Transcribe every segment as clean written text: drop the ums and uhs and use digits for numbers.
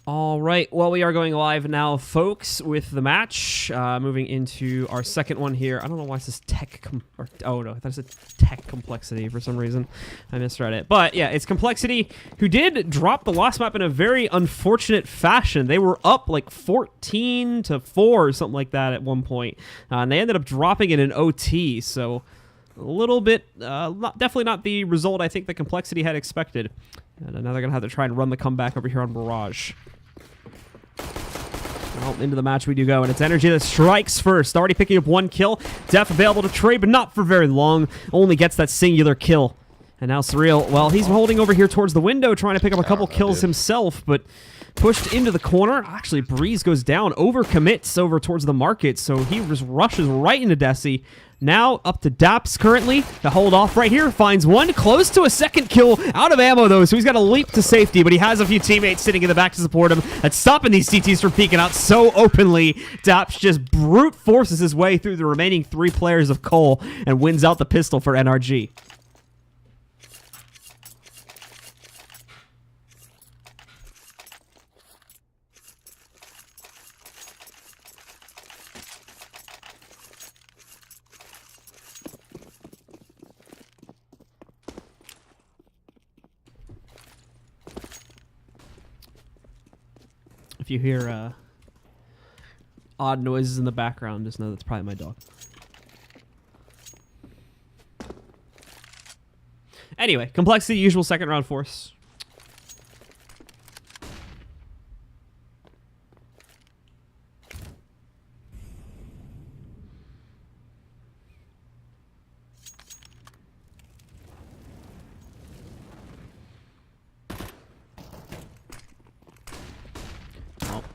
All right, well, we are going live now, folks, with the match. Moving into our second one here. I don't know why it says tech, oh no, I thought it said tech complexity for some reason. I misread it. But yeah, it's Complexity, who did drop the last map in a very unfortunate fashion. They were up like 14-4 or something like that at one point. And they ended up dropping it in OT, so a little bit, definitely not the result I think the Complexity had expected. And now they're going to have to try and run the comeback over here on Mirage. Well, into the match we do go, and it's NRG that strikes first. Already picking up one kill. Def available to trade, but not for very long. Only gets that singular kill. And now Surreal, well, he's holding over here towards the window, trying to pick up a couple kills himself, but pushed into the corner. Actually, Breeze goes down, overcommits over towards the market, so he just rushes right into Desi. Now up to Daps currently to hold off right here. Finds one, close to a second kill. Out of ammo though, so he's got to leap to safety, but he has a few teammates sitting in the back to support him. That's stopping these CTs from peeking out so openly. Daps just brute forces his way through the remaining 3 players of coL and wins out the pistol for NRG. If you hear odd noises in the background, just know that's probably my dog. Anyway, Complexity, usual second round force.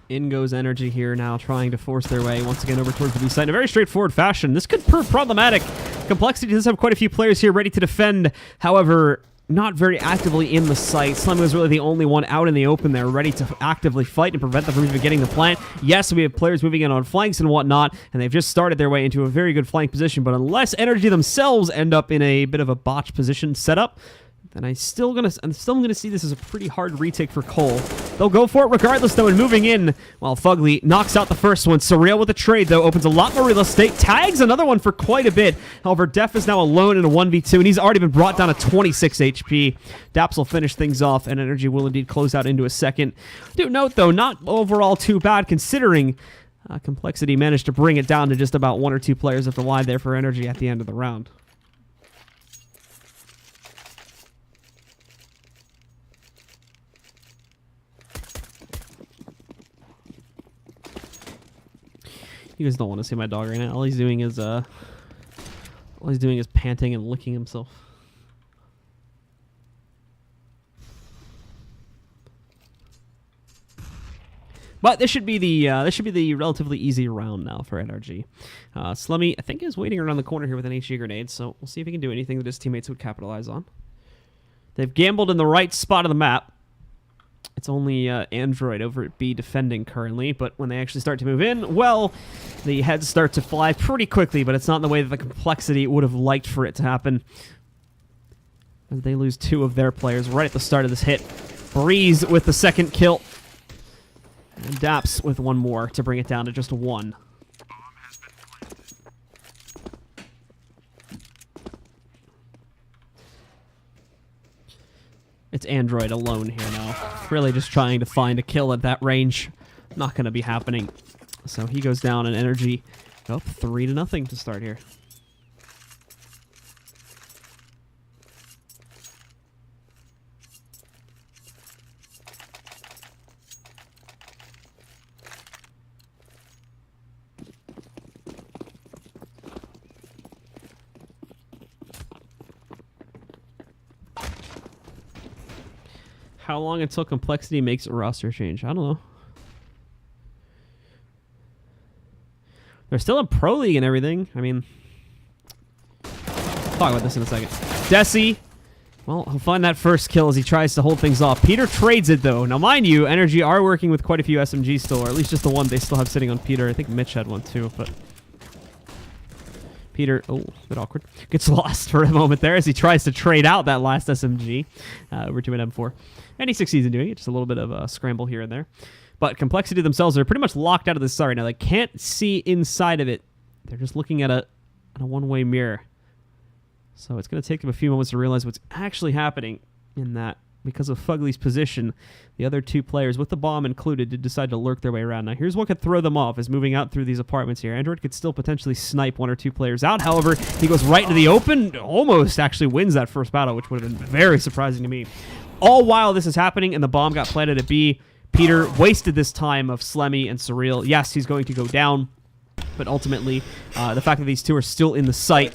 In goes NRG here now, trying to force their way once again over towards the B side in a very straightforward fashion. This could prove problematic. Complexity does have quite a few players here ready to defend, however, not very actively in the site. Slim was really the only one out in the open there, ready to actively fight and prevent them from even getting the plant. Yes, we have players moving in on flanks and whatnot, and they've just started their way into a very good flank position, but unless NRG themselves end up in a bit of a botch position setup, then I'm still gonna see this as a pretty hard retake for coL. They'll go for it regardless, though, and moving in, while Fugly knocks out the first one. Surreal with a trade, though, opens a lot more real estate, tags another one for quite a bit. However, Def is now alone in a 1v2, and he's already been brought down to 26 HP. Daps will finish things off, and NRG will indeed close out into a second. Do note, though, not overall too bad, considering Complexity managed to bring it down to just about 1 or 2 players at the line there for NRG at the end of the round. You guys don't want to see my dog right now. All he's doing is panting and licking himself. But this should be the relatively easy round now for NRG. Slummy, I think, is waiting around the corner here with an HE grenade, so we'll see if he can do anything that his teammates would capitalize on. They've gambled in the right spot of the map. It's only Android over at B defending currently, but when they actually start to move in, well, the heads start to fly pretty quickly, but it's not in the way that the Complexity would have liked for it to happen. As they lose 2 of their players right at the start of this hit. Breeze with the second kill. And Daps with 1 more to bring it down to just 1. It's Android alone here now. Really just trying to find a kill at that range. Not going to be happening. So he goes down and NRG up 3-0 to start here. How long until Complexity makes a roster change? I don't know. They're still in Pro League and everything. I mean, talk about this in a second. Desi, well, he'll find that first kill as he tries to hold things off. Peter trades it, though. Now, mind you, NRG are working with quite a few SMGs still, or at least just the one they still have sitting on Peter. I think Mitch had one, too, but Peter, oh, a bit awkward, gets lost for a moment there as he tries to trade out that last SMG over to an M4. And he succeeds in doing it, just a little bit of a scramble here and there. But Complexity themselves are pretty much locked out of this site right now. They can't see inside of it. They're just looking at a one-way mirror. So it's going to take them a few moments to realize what's actually happening in that. Because of Fugly's position, the other two players, with the bomb included, did decide to lurk their way around. Now, here's what could throw them off, is moving out through these apartments here. Android could still potentially snipe one or two players out. However, he goes right into the open, almost actually wins that first battle, which would have been very surprising to me. All while this is happening and the bomb got planted at B, Peter wasted this time of Slemmy and Surreal. Yes, he's going to go down, but ultimately, the fact that these two are still in the site...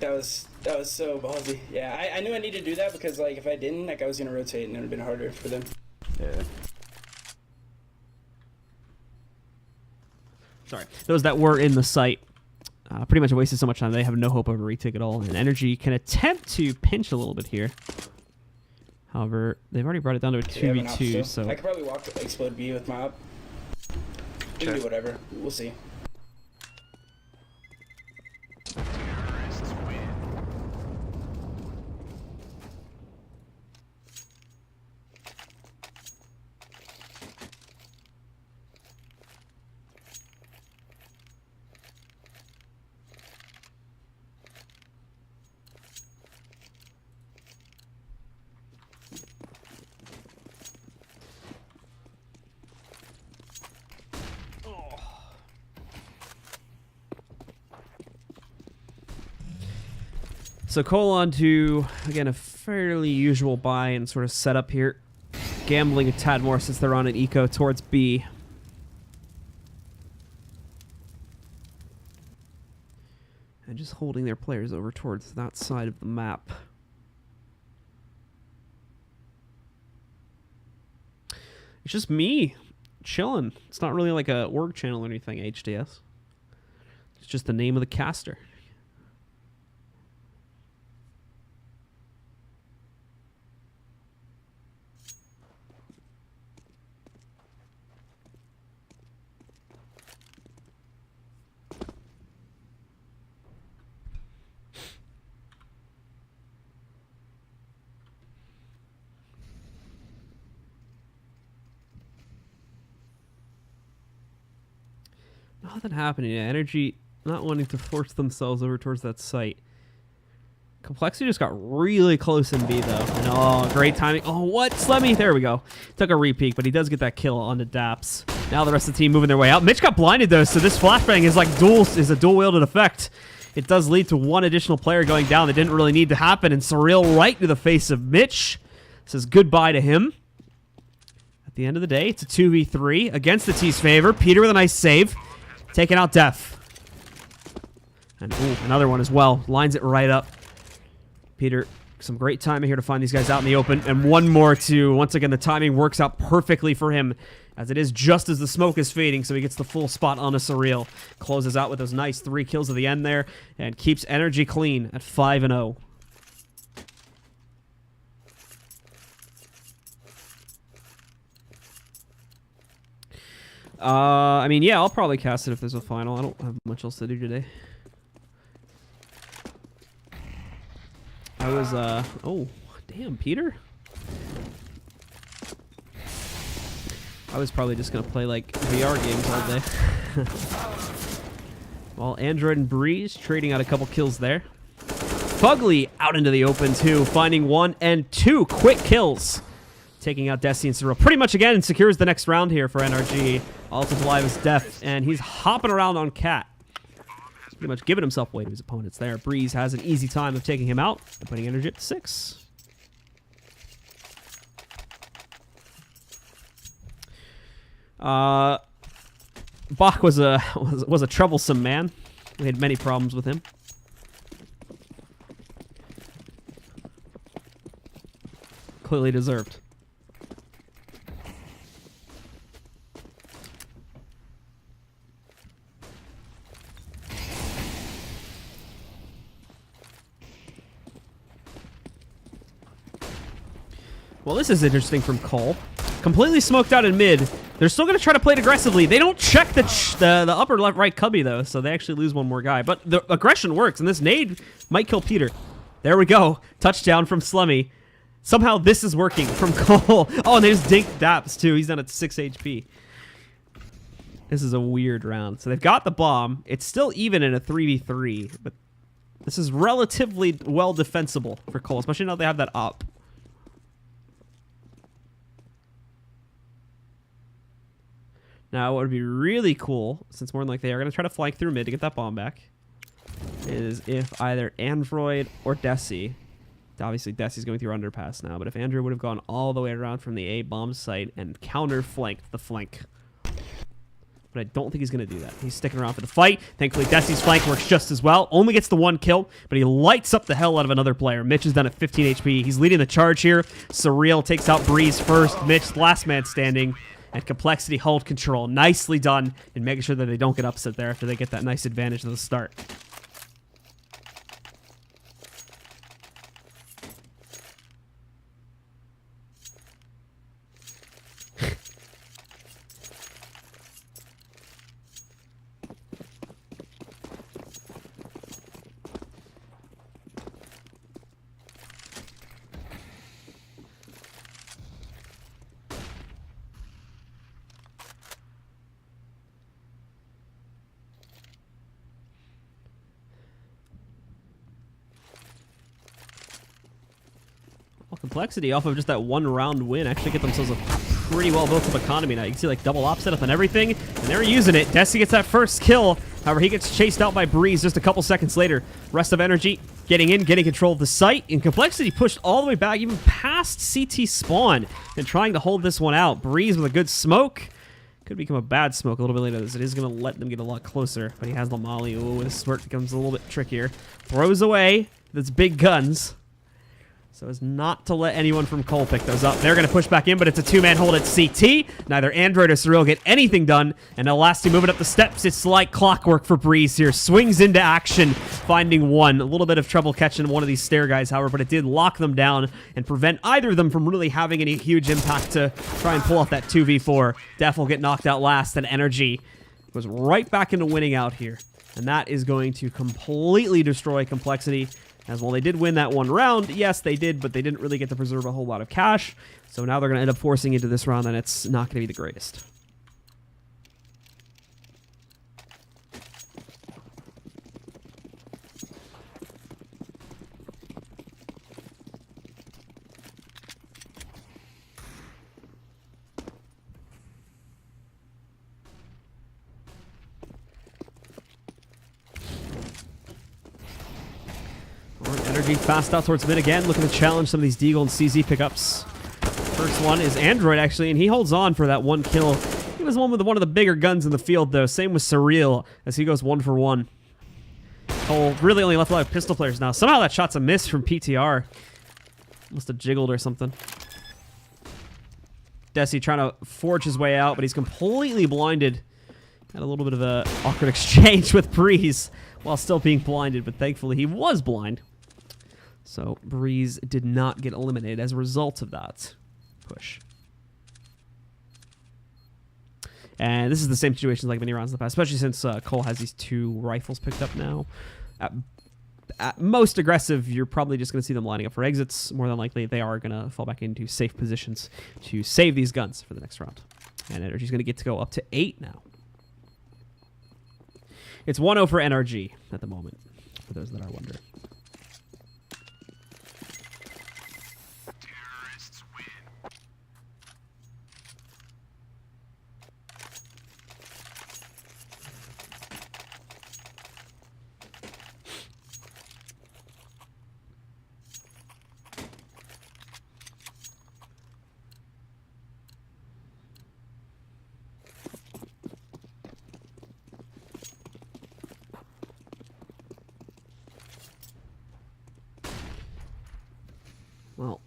That was so ballsy. Yeah, I knew I needed to do that because, like, if I didn't, like, I was going to rotate and it would have been harder for them. Yeah. Sorry. Those that were in the site pretty much wasted so much time. They have no hope of a retake at all. And NRG can attempt to pinch a little bit here. However, they've already brought it down to a 2v2, so... I could probably walk explode B with my op. We can do whatever. We'll see. So coL on to, again, a fairly usual buy and sort of setup here. Gambling a tad more since they're on an eco towards B. And just holding their players over towards that side of the map. It's just me chilling. It's not really like a org channel or anything, HDS. It's just the name of the caster. Nothing happening. NRG not wanting to force themselves over towards that site. Complexity just got really close in B, though. And oh, great timing. Oh, what? Slemmy. There we go. Took a repeat, but he does get that kill on the Daps. Now the rest of the team moving their way out. Mitch got blinded, though, so this flashbang is like a dual-wielded effect. It does lead to one additional player going down that didn't really need to happen, and Surreal right to the face of Mitch. Says goodbye to him. At the end of the day, it's a 2v3 against the T's favor. Peter with a nice save. Taking out Def. And ooh, another one as well. Lines it right up. Peter, some great timing here to find these guys out in the open. And one more too. Once again, the timing works out perfectly for him, as it is just as the smoke is fading, so he gets the full spot on a Surreal. Closes out with those nice 3 kills at the end there, and keeps NRG clean at 5-0. I mean, yeah, I'll probably cast it if there's a final. I don't have much else to do today. I was, oh, damn, Peter? I was probably just going to play, like, VR games all day. While Android and Breeze trading out a couple kills there. Fugly out into the open, too, finding 1 and 2 quick kills. Taking out Desi and Surreal. Pretty much, again, secures the next round here for NRG. Ultimate Alive is Def, and he's hopping around on Cat. Pretty much giving himself away to his opponents there. Breeze has an easy time of taking him out and putting NRG up to 6. Bach was a troublesome man. We had many problems with him. Clearly deserved. Well, this is interesting from coL. completely smoked out in mid. They're still going to try to play it aggressively. They don't check the upper left right cubby, though, so they actually lose one more guy. But the aggression works, and this nade might kill Peter. There we go. Touchdown from Slummy. Somehow this is working from coL. Oh, and they just dinked Daps, too. He's down at 6 HP. This is a weird round. So they've got the bomb. It's still even in a 3v3, but this is relatively well defensible for coL, especially now they have that up. Now, what would be really cool, since more than likely they are going to try to flank through mid to get that bomb back, is if either Android or Desi, obviously Desi's going through underpass now, but if Android would have gone all the way around from the A bomb site and counter-flanked the flank. But I don't think he's going to do that. He's sticking around for the fight. Thankfully, Desi's flank works just as well. Only gets the 1 kill, but he lights up the hell out of another player. Mitch is down at 15 HP. He's leading the charge here. Surreal takes out Breeze first. Mitch, last man standing. And Complexity hold control. Nicely done in making sure that they don't get upset there after they get that nice advantage at the start. Complexity off of just that 1 round win actually get themselves a pretty well built up economy now. You can see like double op setup and everything, and they're using it. Desi gets that first kill. However, he gets chased out by Breeze just a couple seconds later. Rest of NRG getting in, getting control of the site, and Complexity pushed all the way back, even past CT spawn, and trying to hold this one out. Breeze with a good smoke. Could become a bad smoke a little bit later, as it is going to let them get a lot closer. But he has the molly. Ooh, this is where it becomes a little bit trickier. Throws away those big guns, so as not to let anyone from coL pick those up. They're going to push back in, but it's a 2-man hold at CT. Neither Android or Surreal get anything done, and Elasti moving up the steps. It's like clockwork for Breeze here. Swings into action, finding one. A little bit of trouble catching one of these stair guys, however, but it did lock them down and prevent either of them from really having any huge impact to try and pull off that 2v4. Def will get knocked out last, and NRG goes right back into winning out here. And that is going to completely destroy Complexity. As well, they did win that 1 round. Yes, they did, but they didn't really get to preserve a whole lot of cash. So now they're going to end up forcing into this round, and it's not going to be the greatest. NRG fast out towards mid again, looking to challenge some of these Deagle and CZ pickups. First one is Android, actually, and he holds on for that 1 kill. He was one with one of the bigger guns in the field, though. Same with Surreal, as he goes 1 for 1. coL really only left a lot of pistol players now. Somehow that shot's a miss from PTR. Must have jiggled or something. Desi trying to forge his way out, but he's completely blinded. Had a little bit of an awkward exchange with Breeze while still being blinded, but thankfully he was blind. So Breeze did not get eliminated as a result of that push. And this is the same situation like many rounds in the past, especially since coL has these 2 rifles picked up now. At most aggressive, you're probably just going to see them lining up for exits. More than likely, they are going to fall back into safe positions to save these guns for the next round. And NRG's going to get to go up to 8 now. It's 1-0 for NRG at the moment, for those that are wondering. Well,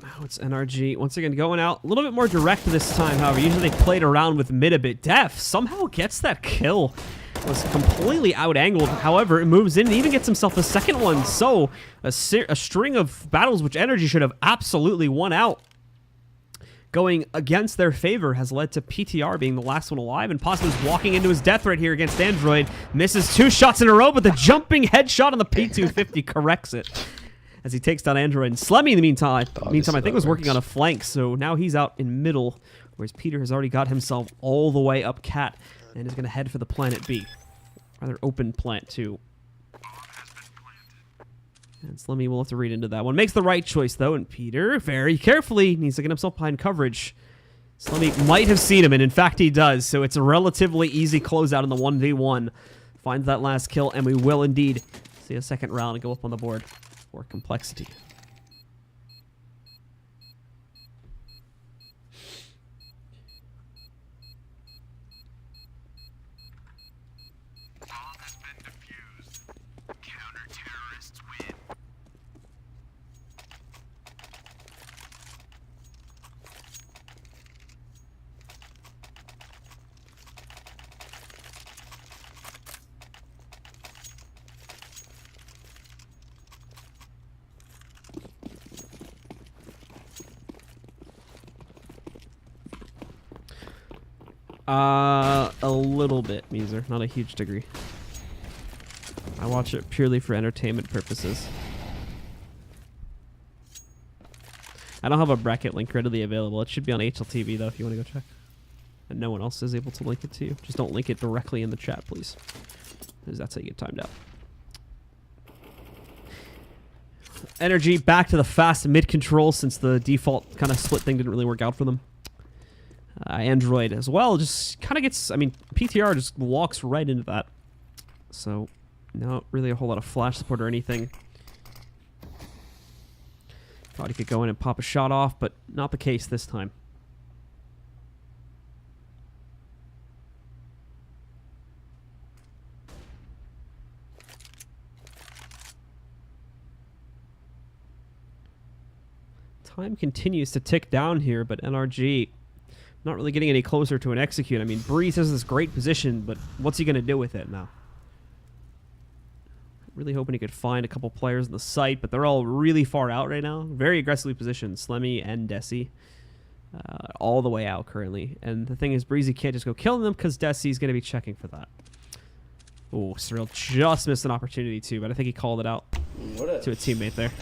now it's NRG once again going out a little bit more direct this time. However, usually they played around with mid a bit. Def somehow gets that kill was completely out-angled. However, it moves in and even gets himself a second one. So, a string of battles which NRG should have absolutely won out, going against their favor, has led to PTR being the last one alive, and possibly walking into his death right here against Android. Misses 2 shots in a row, but the jumping headshot on the P250 corrects it as he takes down Android. And Slemmy, in the meantime, I think was working on a flank, so now he's out in middle, whereas Peter has already got himself all the way up cat and is going to head for the planet B. Rather open plant, too. And Slemmy will have to read into that one. Makes the right choice, though, and Peter, very carefully, needs to get himself behind coverage. Slemmy might have seen him, and in fact he does, so it's a relatively easy closeout in the 1v1. Finds that last kill, and we will indeed see a second round and go up on the board for Complexity. A little bit, Meezer. Not a huge degree. I watch it purely for entertainment purposes. I don't have a bracket link readily available. It should be on HLTV, though, if you want to go check. And no one else is able to link it to you. Just don't link it directly in the chat, please. Because that's how you get timed out. NRG back to the fast mid control since the default kind of split thing didn't really work out for them. Android as well just kind of gets, I mean, PTR just walks right into that. So, not really a whole lot of flash support or anything. Thought he could go in and pop a shot off, but not the case this time. Time continues to tick down here, but NRG not really getting any closer to an execute. I mean, Breeze has this great position, but what's he going to do with it now? Really hoping he could find a couple players in the site, but they're all really far out right now. Very aggressively positioned, Slemmy and Desi. All the way out currently. And the thing is, Breezy can't just go killing them because Desi's going to be checking for that. Oh, Cyril just missed an opportunity too, but I think he called it out to a teammate there.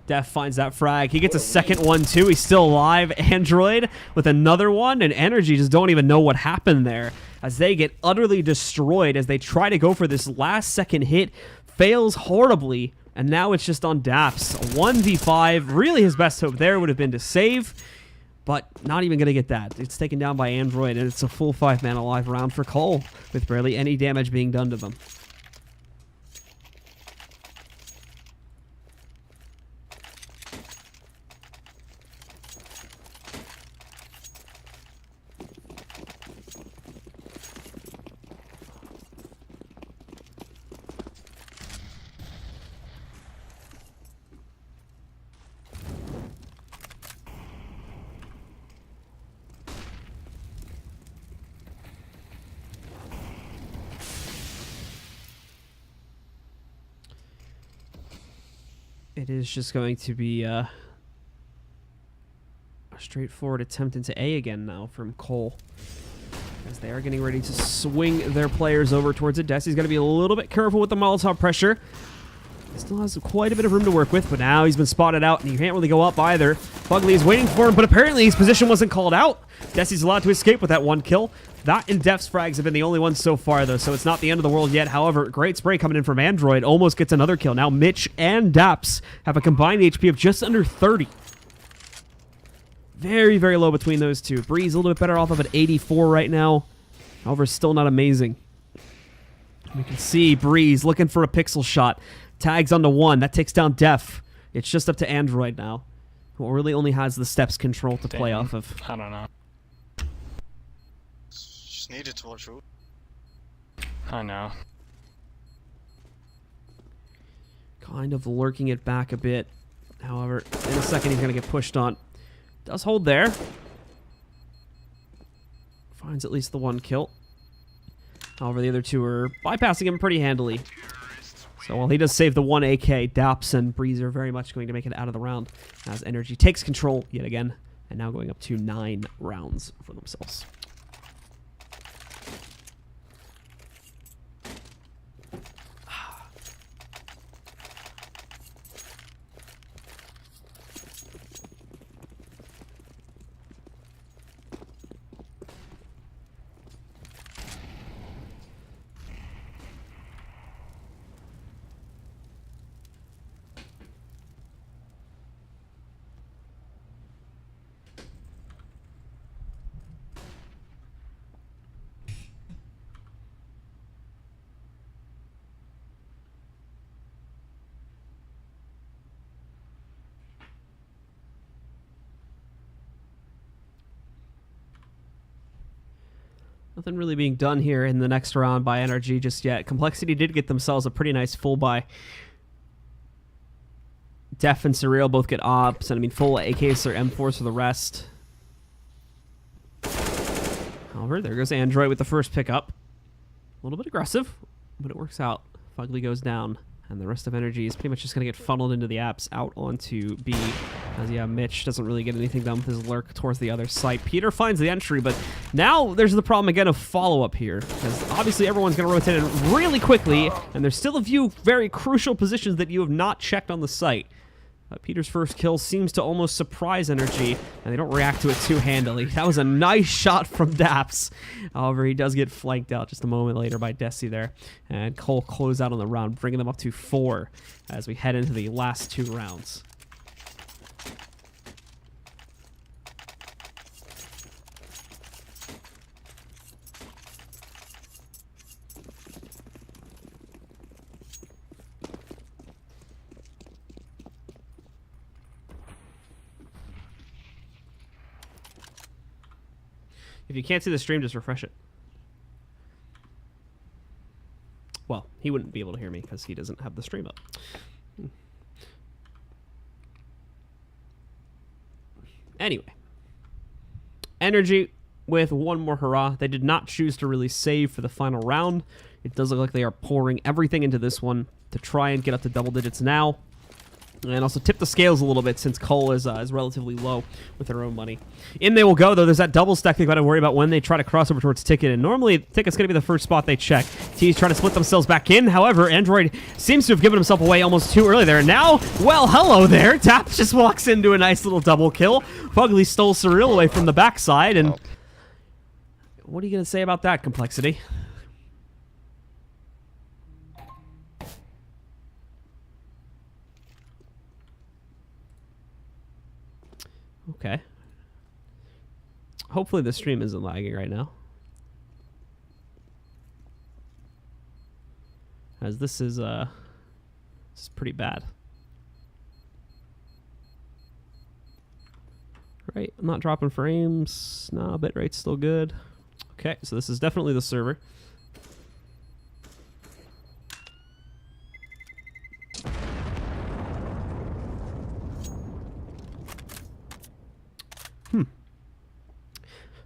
Def finds that frag. He gets a second one, too. He's still alive. Android with another one, and NRG just don't even know what happened there as they get utterly destroyed as they try to go for this last second hit. Fails horribly, and now it's just on Daps. 1v5. Really his best hope there would have been to save, but not even going to get that. It's taken down by Android, and it's a full 5-man alive round for coL with barely any damage being done to them. It is just going to be a straightforward attempt into A again now from coL, as they are getting ready to swing their players over towards it. Desi's got to be a little bit careful with the Molotov pressure. He still has quite a bit of room to work with, but now he's been spotted out, and he can't really go up either. Fugly is waiting for him, but apparently his position wasn't called out. Desi's allowed to escape with that one kill. That and Def's frags have been the only ones so far, though, so it's not the end of the world yet. However, great spray coming in from Android. Almost gets another kill. Now Mitch and Daps have a combined HP of just under 30. Very, very low between those two. Breeze a little bit better off of at 84 right now. However, still not amazing. We can see Breeze looking for a pixel shot. Tags onto one. That takes down Def. It's just up to Android now, who really only has the steps control to play off of. I don't know. Just needed to watch out. I know. Kind of lurking it back a bit. However, in a second he's going to get pushed on. Does hold there. Finds at least the one kill. However, the other two are bypassing him pretty handily. So while he does save the 1 AK, Daps and Breeze are very much going to make it out of the round as NRG takes control yet again, and now going up to 9 rounds for themselves. Nothing really being done here in the next round by NRG just yet. Complexity did get themselves a pretty nice full buy. Def and Surreal both get ops, and I mean full AKs or M4s for the rest. However, there goes Android with the first pickup. A little bit aggressive, but it works out. Fugly goes down, and the rest of NRG is pretty much just going to get funneled into the apps out onto B. As yeah, Mitch doesn't really get anything done with his lurk towards the other site. Peter finds the entry, but now there's the problem again of follow-up here, because obviously everyone's going to rotate in really quickly, and there's still a few very crucial positions that you have not checked on the site. Peter's first kill seems to almost surprise NRG, and they don't react to it too handily. That was a nice shot from Daps. However, he does get flanked out just a moment later by Desi there, and coL close out on the round, bringing them up to 4 as we head into the last 2 rounds. If you can't see the stream, just refresh it. Well, he wouldn't be able to hear me because he doesn't have the stream up. Anyway. NRG with one more hurrah. They did not choose to really save for the final round. It does look like they are pouring everything into this one to try and get up to double digits now. And also tip the scales a little bit since coL is relatively low with their own money. In they will go, though. There's that double stack they've got to worry about when they try to cross over towards Ticket. And normally, Ticket's going to be the first spot they check. T's trying to split themselves back in. However, Android seems to have given himself away almost too early there. And now, well, hello there. Tap just walks into a nice little double kill. Fugly stole Surreal away from the backside. And what are you going to say about that, Complexity? Okay. Hopefully the stream isn't lagging right now. As this is pretty bad. Right, I'm not dropping frames. No, bitrate's still good. Okay, so this is definitely the server.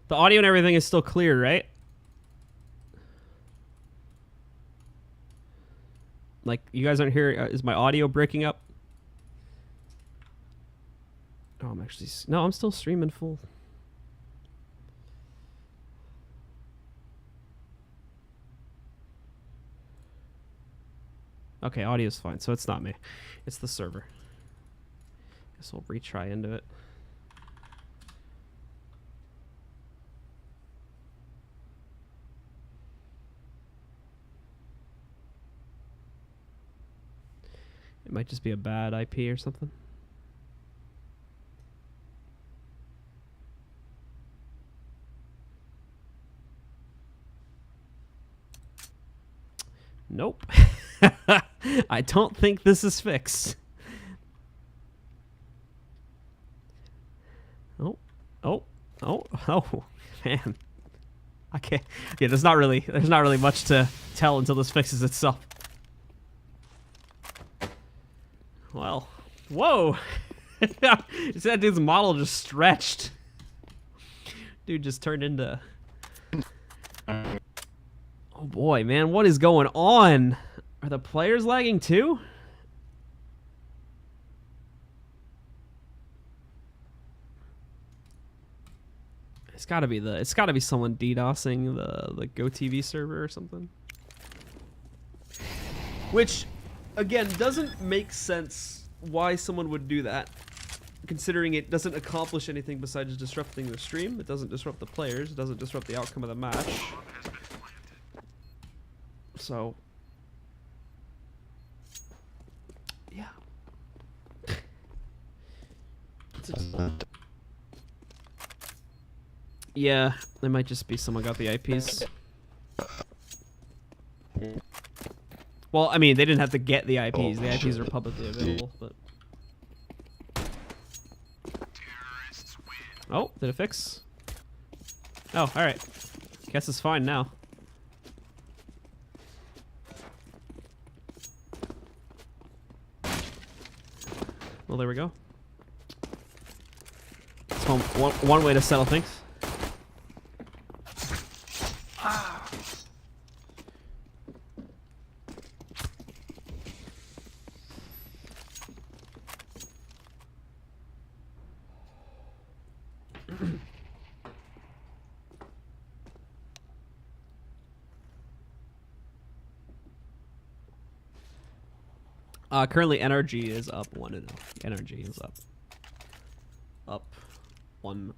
The audio and everything is still clear, right? Like, you guys aren't hearing... is my audio breaking up? Oh, I'm actually... No, I'm still streaming full. Okay, audio's fine, so it's not me. It's the server. Guess we'll retry into it. It might just be a bad IP or something. Nope. I don't think this is fixed. Oh, man. I can't. Yeah, there's not really much to tell until this fixes itself. Well, whoa! That dude's model just stretched. Dude just turned into... Oh boy, man, what is going on? Are the players lagging too? It's gotta be someone DDoSing the GoTV server or something. Which, again, doesn't make sense why someone would do that, considering it doesn't accomplish anything besides disrupting the stream. It doesn't disrupt the players. It doesn't disrupt the outcome of the match. So, yeah. Yeah, it might just be someone got the IPs. Well, I mean, they didn't have to get the IPs. The IPs are publicly available, but... Oh, did it fix? Oh, alright. Guess it's fine now. Well, there we go. It's one way to settle things. Currently, NRG is up 1-0. NRG is up. Up 1-0.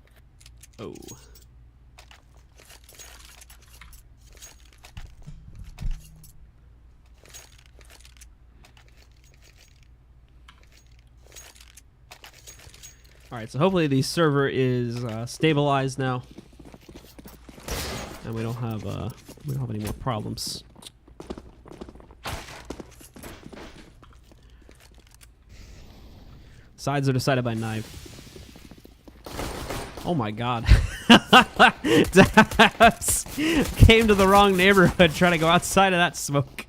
Alright, so hopefully the server is stabilized now. And we don't have any more problems. Sides are decided by knife. Oh my god. Dabs came to the wrong neighborhood trying to go outside of that smoke.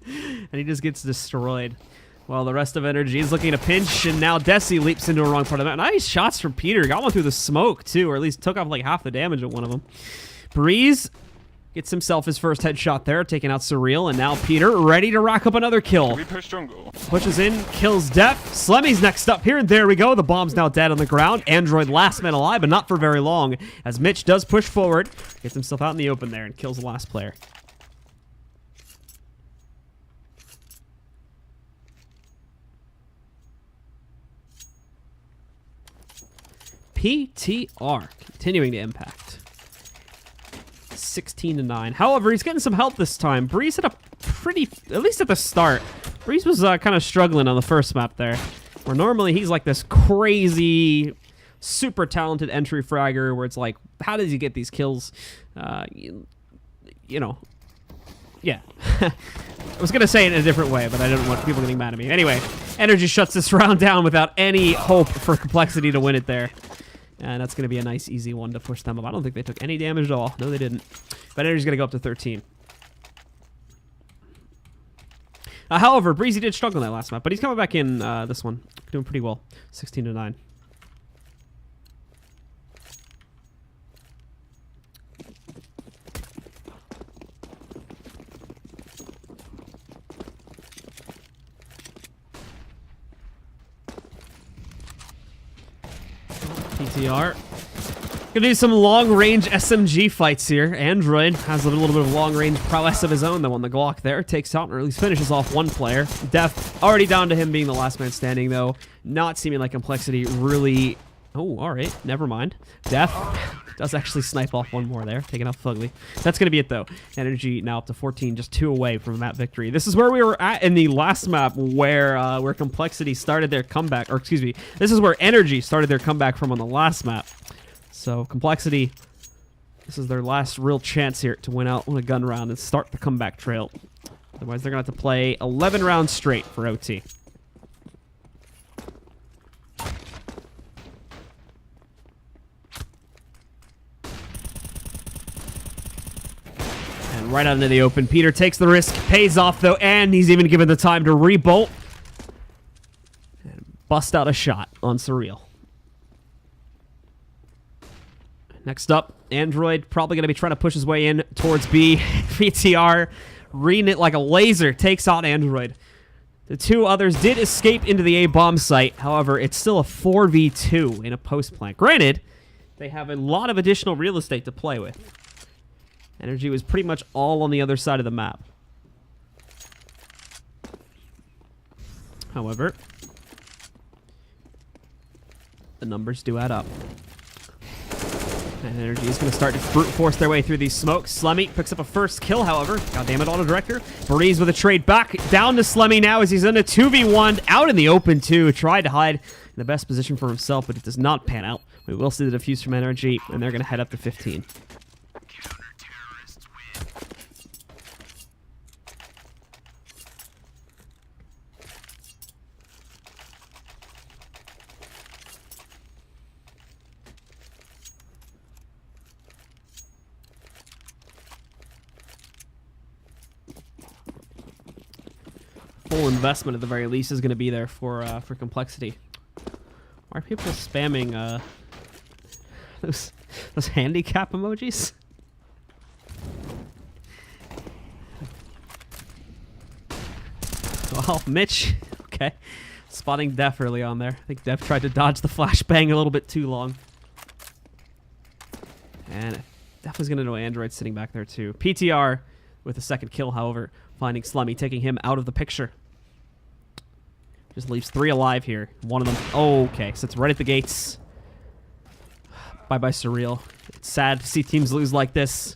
And he just gets destroyed. While the rest of NRG is looking at a pinch, and now Desi leaps into a wrong part of the map. Nice shots from Peter. Got one through the smoke, too, or at least took off like half the damage at one of them. Breeze gets himself his first headshot there, taking out Surreal, and now Peter ready to rack up another kill. We push jungle. Pushes in, kills Def. Slemmy's next up here, and there we go. The bomb's now dead on the ground. Android last man alive, but not for very long, as Mitch does push forward, gets himself out in the open there, and kills the last player. PTR continuing to impact. 16-9. However, he's getting some help this time. Breeze had a pretty, at least at the start, Breeze was kind of struggling on the first map there, where normally he's like this crazy, super talented entry fragger where it's like, how does he get these kills? You know, yeah. I was going to say it in a different way, but I don't want people getting mad at me. Anyway, NRG shuts this round down without any hope for Complexity to win it there. And that's going to be a nice, easy one to push them up. I don't think they took any damage at all. No, they didn't. But NRG's going to go up to 13. However, Breezy did struggle in that last map, but he's coming back in this one. Doing pretty well. 16-9. PTR. Gonna do some long-range SMG fights here. Android has a little bit of long-range prowess of his own, though, on the Glock there. Takes out, or at least finishes off one player. Def already down to him being the last man standing, though. Not seeming like Complexity really... Oh, alright. Never mind. Def does actually snipe off one more there, taking out Fugly. That's gonna be it, though. NRG now up to 14, just 2 away from a map victory. This is where we were at in the last map, where Complexity started their comeback, or excuse me, this is where NRG started their comeback from on the last map. So Complexity, this is their last real chance here to win out on a gun round and start the comeback trail. Otherwise, they're gonna have to play 11 rounds straight for OT. Right out into the open. Peter takes the risk, pays off though, and he's even given the time to rebolt and bust out a shot on Surreal. Next up, Android probably going to be trying to push his way in towards B. VTR reading it like a laser, takes out Android. The two others did escape into the A bomb site. However, it's still a 4v2 in a post plant. Granted, they have a lot of additional real estate to play with. NRG was pretty much all on the other side of the map. However, the numbers do add up. And NRG is going to start to brute force their way through these smokes. Slemmy picks up a first kill, however. God damn it, auto director. Breeze with a trade back down to Slemmy now as he's in a 2v1 out in the open too. Tried to hide in the best position for himself, but it does not pan out. We will see the defuse from NRG, and they're going to head up to 15. Full investment at the very least is going to be there for complexity. Why are people spamming those handicap emojis? Well, Mitch, okay, spotting Def early on there. I think Def tried to dodge the flashbang a little bit too long, and Def was going to know Android sitting back there too. PTR with a second kill, however, finding Slummy, taking him out of the picture. Just leaves 3 alive here. One of them... Oh, okay. Sits right at the gates. Bye-bye, Surreal. It's sad to see teams lose like this.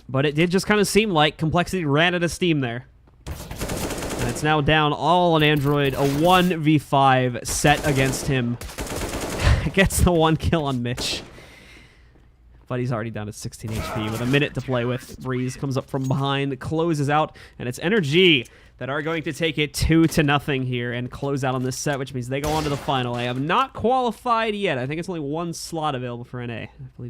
But it did just kind of seem like Complexity ran out of steam there. And it's now down all on Android. A 1v5 set against him. Gets the 1 kill on Mitch. But he's already down to 16 HP with a minute to play with. Breeze comes up from behind, closes out, and it's NRG that are going to take it 2-0 here and close out on this set, which means they go on to the final. They have not qualified yet. I think it's only 1 slot available for NA. I believe